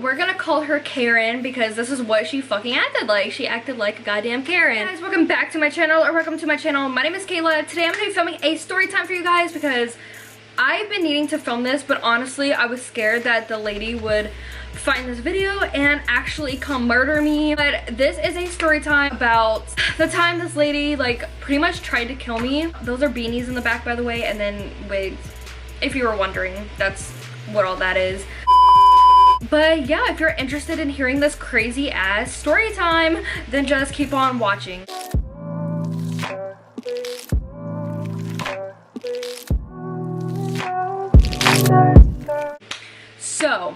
We're gonna call her Karen because this is what she fucking acted like. She acted like a goddamn Karen. Hey guys, welcome back to my channel, or welcome to my channel. My name is Kayla. Today I'm gonna be filming a story time for you guys because I've been needing to film this, but honestly I was scared that the lady would find this video and actually come murder me. But this is a story time about the time this lady like pretty much tried to kill me. Those are beanies in the back, by the way, and then wigs, if you were wondering. That's what all that is. But yeah, if you're interested in hearing this crazy ass story time, then just keep on watching. So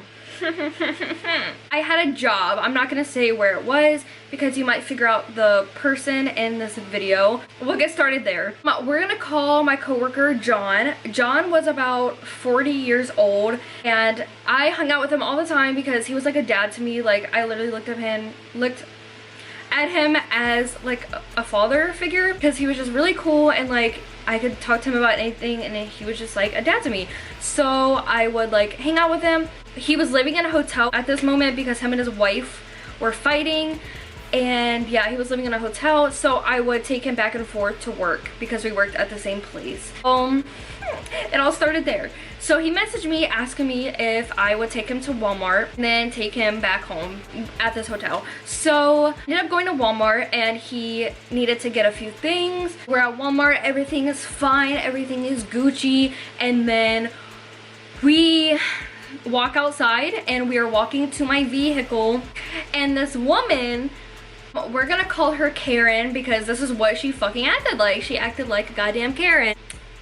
I had a job. I'm not gonna say where it was because you might figure out the person in this video. We'll get started there. We're gonna call my coworker John. John was about 40 years old and I hung out with him all the time because he was like a dad to me. Like I literally looked at him as like a father figure because he was just really cool and like I could talk to him about anything and he was just like a dad to me. So I would like hang out with him. He was living in a hotel at this moment because him and his wife were fighting, and yeah, he was living in a hotel, so I would take him back and forth to work because we worked at the same place. It all started there. So he messaged me asking me if I would take him to Walmart and then take him back home at this hotel. So I ended up going to Walmart and he needed to get a few things. We're at Walmart, everything is fine, everything is Gucci, and then we walk outside and we are walking to my vehicle and this woman, we're gonna call her Karen because this is what she fucking acted like. She acted like a goddamn Karen.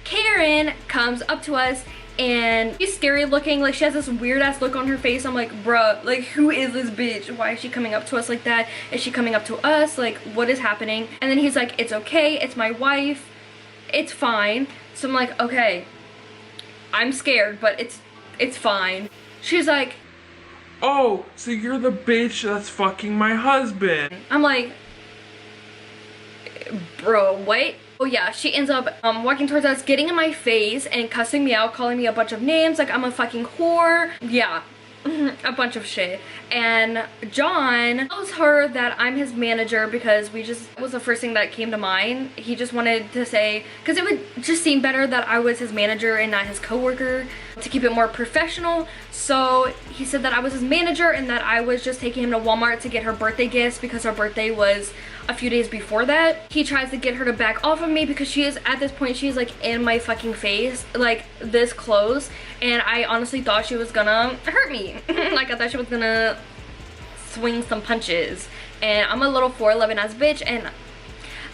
Karen comes up to us and she's scary looking, like she has this weird ass look on her face. I'm like, bruh, like who is this bitch? Why is she coming up to us like that? Is she coming up to us? Like what is happening? And then he's like, it's okay, it's my wife, it's fine. So I'm like, okay, I'm scared, but it's fine. She's like, oh, so you're the bitch that's fucking my husband. I'm like, bro, what? Oh yeah, she ends up walking towards us, getting in my face and cussing me out, calling me a bunch of names, like I'm a fucking whore. Yeah, a bunch of shit. And John tells her that I'm his manager because it was the first thing that came to mind. He just wanted to say, because it would just seem better that I was his manager and not his coworker, to keep it more professional. So he said that I was his manager and that I was just taking him to Walmart to get her birthday gifts because her birthday was a few days before that. He tries to get her to back off of me because she is, at this point, she's like in my fucking face, like this close, and I honestly thought she was gonna hurt me. Like I thought she was gonna swing some punches, and I'm a little 4'11" ass bitch, and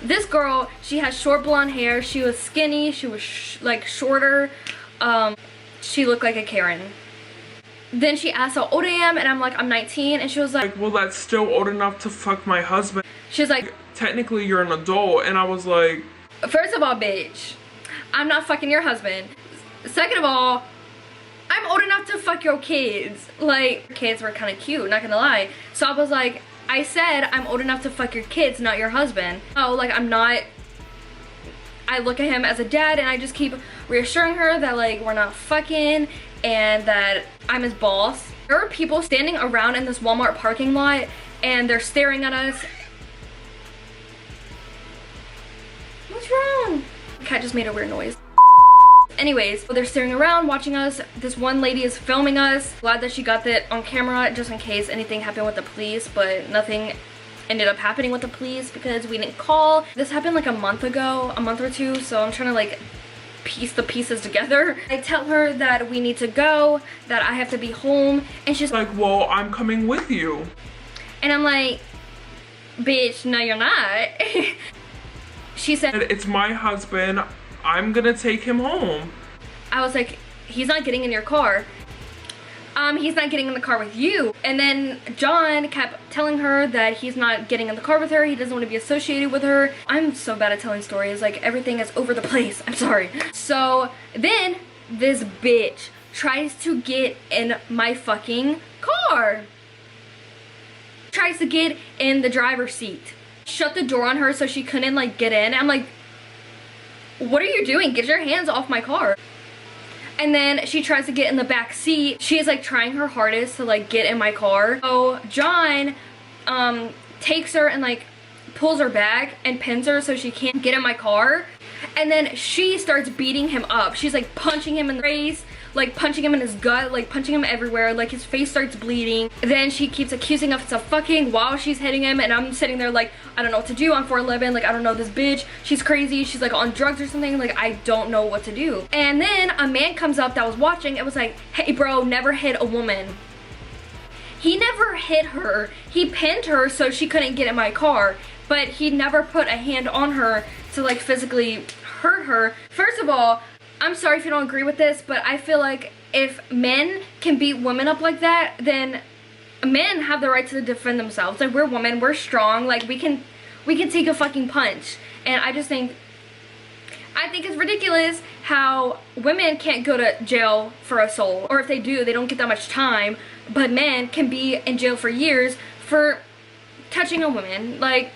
this girl, she has short blonde hair, she was skinny, she was like shorter, she looked like a Karen. Then she asked how old I am, and I'm like, I'm 19, and she was like, well, that's still old enough to fuck my husband. She's like, technically you're an adult. And I was like, first of all, bitch, I'm not fucking your husband. Second of all, I'm old enough to fuck your kids. Like, kids were kind of cute, not gonna lie. So I was like, I said I'm old enough to fuck your kids, not your husband. Oh, like I'm not. I look at him as a dad and I just keep reassuring her that like we're not fucking and that I'm his boss. There are people standing around in this Walmart parking lot and they're staring at us. What's wrong? The cat just made a weird noise. Anyways, they're staring around, watching us. This one lady is filming us. Glad that she got that on camera just in case anything happened with the police, but nothing ended up happening with the police because we didn't call. This happened like a month ago, a month or two, so I'm trying to like piece the pieces together. I tell her that we need to go, that I have to be home, and she's like, well, I'm coming with you. And I'm like, bitch, no you're not. She said, it's my husband, I'm gonna take him home. I was like, he's not getting in your car. He's not getting in the car with you. And then John kept telling her that he's not getting in the car with her. He doesn't want to be associated with her. I'm so bad at telling stories. Like, everything is over the place. I'm sorry. So then this bitch tries to get in my fucking car. Tries to get in the driver's seat. Shut the door on her so she couldn't like get in. I'm like, what are you doing? Get your hands off my car. And then she tries to get in the back seat. She is like trying her hardest to like get in my car. So John takes her and like pulls her back and pins her so she can't get in my car. And then she starts beating him up. She's like punching him in the face, like punching him in his gut, like punching him everywhere, like his face starts bleeding. Then she keeps accusing us of fucking while she's hitting him, and I'm sitting there like, I don't know what to do. I'm 4'11", like I don't know this bitch. She's crazy. She's like on drugs or something. Like I don't know what to do. And then a man comes up that was watching and was like, hey bro, never hit a woman. He never hit her. He pinned her so she couldn't get in my car, but he never put a hand on her to like physically hurt her. First of all, I'm sorry if you don't agree with this, but I feel like if men can beat women up like that, then men have the right to defend themselves. Like we're women, we're strong, like we can take a fucking punch. And I think it's ridiculous how women can't go to jail for assault, or if they do, they don't get that much time, but men can be in jail for years for touching a woman. Like,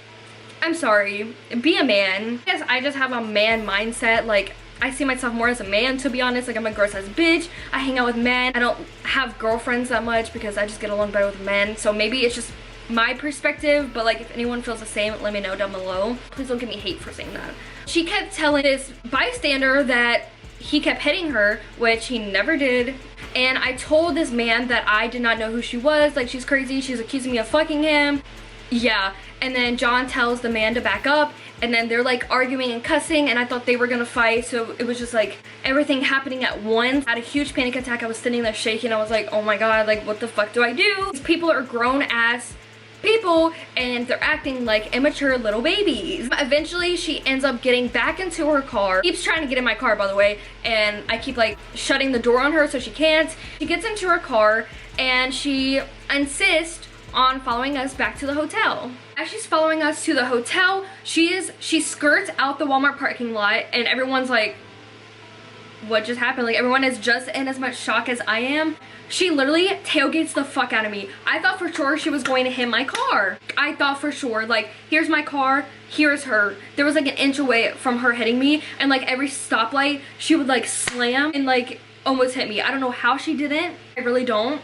I'm sorry, be a man. I guess I just have a man mindset. Like, I see myself more as a man, to be honest. Like, I'm a gross ass bitch. I hang out with men. I don't have girlfriends that much because I just get along better with men. So maybe it's just my perspective, but like if anyone feels the same, let me know down below. Please don't give me hate for saying that. She kept telling this bystander that he kept hitting her, which he never did. And I told this man that I did not know who she was. Like, she's crazy. She's accusing me of fucking him. Yeah. And then John tells the man to back up, and then they're like arguing and cussing, and I thought they were gonna fight, so it was just like everything happening at once. I had a huge panic attack. I was sitting there shaking. I was like, oh my god, like what the fuck do I do? These people are grown ass people and they're acting like immature little babies. Eventually she ends up getting back into her car. Keeps trying to get in my car, by the way, and I keep like shutting the door on her so she can't. She gets into her car and she insists on following us back to the hotel. As she's following us to the hotel, she skirts out the Walmart parking lot, and everyone's like, what just happened? Like, everyone is just in as much shock as I am. She literally tailgates the fuck out of me. I thought for sure she was going to hit my car. I thought for sure, like, here's my car, here's her. There was like an inch away from her hitting me, and like every stoplight she would like slam and like almost hit me. I don't know how she didn't. I really don't.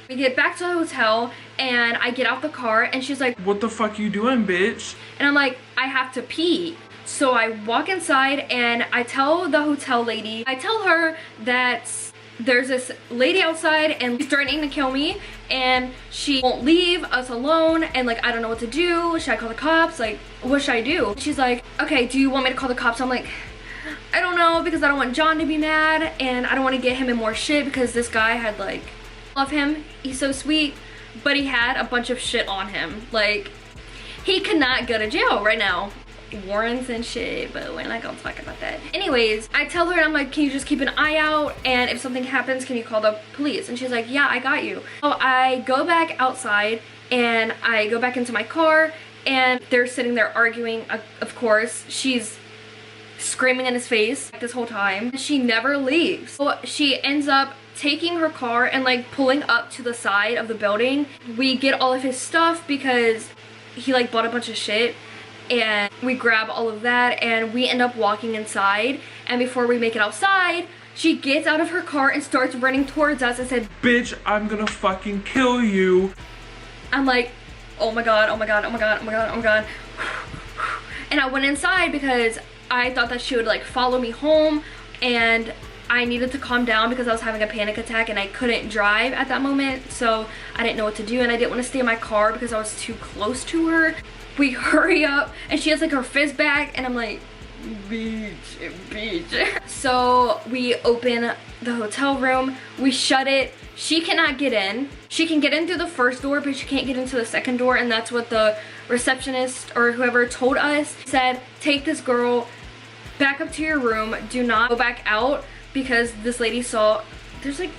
We get back to the hotel and I get out the car and she's like, what the fuck you doing, bitch? And I'm like, I have to pee. So I walk inside and I tell the hotel lady, I tell her that there's this lady outside and she's threatening to kill me and she won't leave us alone, and like I don't know what to do. Should I call the cops? Like, what should I do? She's like, okay, do you want me to call the cops? I'm like, I don't know, because I don't want John to be mad and I don't want to get him in more shit, because this guy had like, love him, he's so sweet, but he had a bunch of shit on him. Like, he could not go to jail right now. Warrants and shit, but we're not gonna talk about that. Anyways, I tell her, I'm like, can you just keep an eye out, and if something happens, can you call the police? And she's like, yeah, I got you. So I go back outside and I go back into my car and they're sitting there arguing. Of course, she's screaming in his face this whole time. She never leaves. So she ends up taking her car and like pulling up to the side of the building. We get all of his stuff because he like bought a bunch of shit, and we grab all of that and we end up walking inside. And before we make it outside, she gets out of her car and starts running towards us and said, bitch, I'm gonna fucking kill you. I'm like, oh my god, oh my god, oh my god, oh my god, oh my god. And I went inside because I thought that she would like follow me home, and I needed to calm down because I was having a panic attack and I couldn't drive at that moment, so I didn't know what to do, and I didn't want to stay in my car because I was too close to her. We hurry up and she has like her fist back and I'm like, bitch. So we open the hotel room, we shut it. She cannot get in. She can get in through the first door, but she can't get into the second door, and that's what the receptionist or whoever told us. Said, take this girl back up to your room, do not go back out, because this lady saw, there's like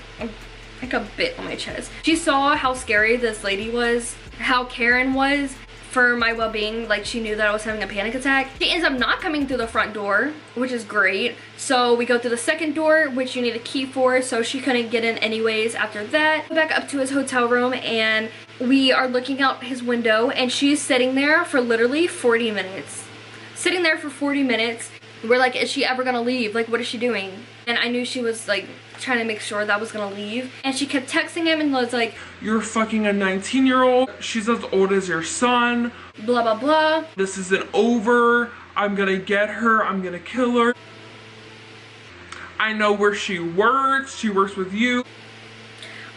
a bit on my chest. She saw how scary this lady was, how Karen was for my well-being. Like, she knew that I was having a panic attack. She ends up not coming through the front door, which is great. So we go through the second door, which you need a key for, so she couldn't get in anyways after that. Go back up to his hotel room and we are looking out his window, and she's sitting there for literally 40 minutes. Sitting there for 40 minutes. We're like, is she ever gonna leave? Like, what is she doing? And I knew she was like trying to make sure that I was gonna leave. And she kept texting him and was like, "You're fucking a 19-year-old. She's as old as your son. Blah, blah, blah. This isn't over. I'm gonna get her. I'm gonna kill her. I know where she works. She works with you."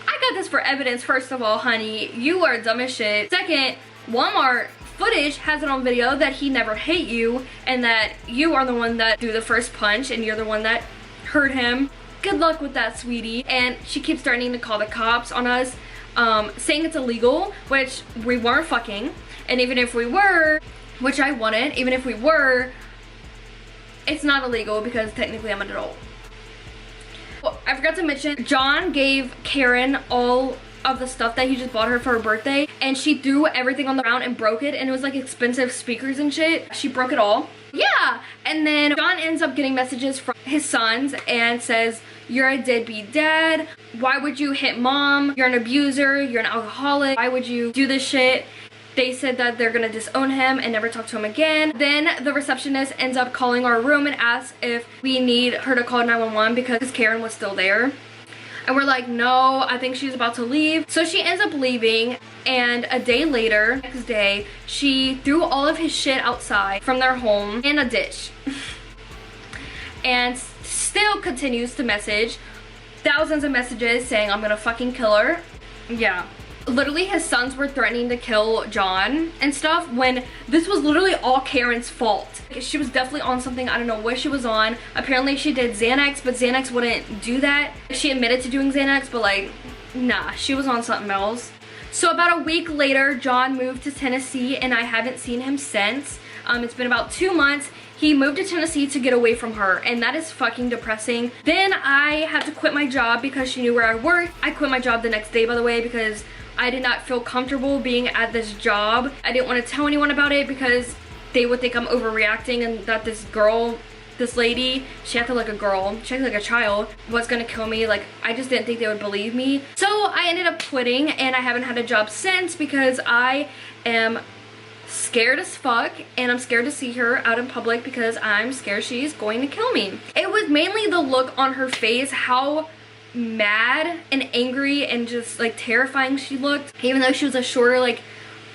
I got this for evidence, first of all, honey. You are dumb as shit. Second, Walmart footage has it on video that he never hit you and that you are the one that threw the first punch and you're the one that hurt him. Good luck with that, sweetie. And she keeps starting to call the cops on us, saying it's illegal, which we weren't fucking. And even if we were, which I wouldn't, even if we were, it's not illegal because technically I'm an adult. Well, I forgot to mention, John gave Karen all of the stuff that he just bought her for her birthday, and she threw everything on the ground and broke it, and it was like expensive speakers and shit. She broke it all. Yeah, and then John ends up getting messages from his sons and says, "You're a deadbeat dad. Why would you hit mom? You're an abuser. You're an alcoholic. Why would you do this shit?" They said that they're gonna disown him and never talk to him again. Then the receptionist ends up calling our room and asks if we need her to call 911 because Karen was still there. And we're like, no, I think she's about to leave. So she ends up leaving, and a day later, next day, she threw all of his shit outside from their home in a ditch. And still continues to message thousands of messages saying, "I'm gonna fucking kill her." Yeah. Literally, his sons were threatening to kill John and stuff when this was literally all Karen's fault. She was definitely on something. I don't know what she was on. Apparently she did Xanax, but Xanax wouldn't do that. She admitted to doing Xanax, but like, nah, she was on something else. So about a week later, John moved to Tennessee and I haven't seen him since. It's been about 2 months. He moved to Tennessee to get away from her, and that is fucking depressing. Then I had to quit my job because she knew where I worked. I quit my job the next day, by the way, because I did not feel comfortable being at this job. I didn't want to tell anyone about it because they would think I'm overreacting and that this girl, this lady, she acted like a girl, she acted like a child, was gonna kill me. Like, I just didn't think they would believe me. So I ended up quitting, and I haven't had a job since because I am scared as fuck, and I'm scared to see her out in public because I'm scared she's going to kill me. It was mainly the look on her face, how mad and angry and just like terrifying she looked, even though she was a shorter, like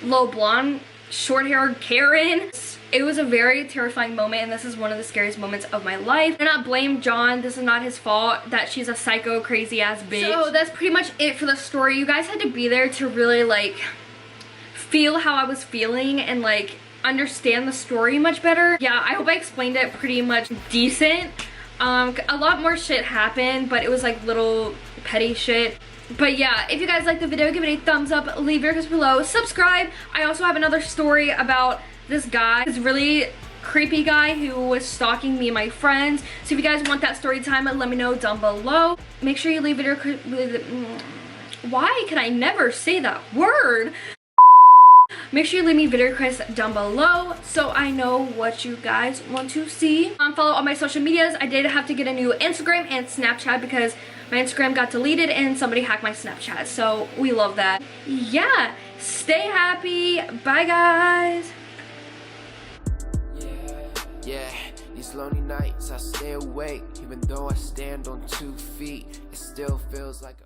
little blonde, short-haired Karen. It was a very terrifying moment, and this is one of the scariest moments of my life. I do not blame John. This is not his fault that she's a psycho, crazy ass bitch. So that's pretty much it for the story. You guys had to be there to really like feel how I was feeling and like understand the story much better. Yeah, I hope I explained it pretty much decent. A lot more shit happened, but it was like little petty shit. But yeah, if you guys liked the video, give it a thumbs up, leave your comments below, subscribe. I also have another story about this guy, this really creepy guy who was stalking me and my friends. So if you guys want that story time, let me know down below. Make sure you leave video. Why can I never say that word? Make sure you leave me video requests down below so I know what you guys want to see. Follow all my social medias. I did have to get a new Instagram and Snapchat because my Instagram got deleted and somebody hacked my Snapchat. So we love that. Yeah, stay happy. Bye, guys. Yeah, these lonely nights I stay awake. Even though I stand on 2 feet, it still feels like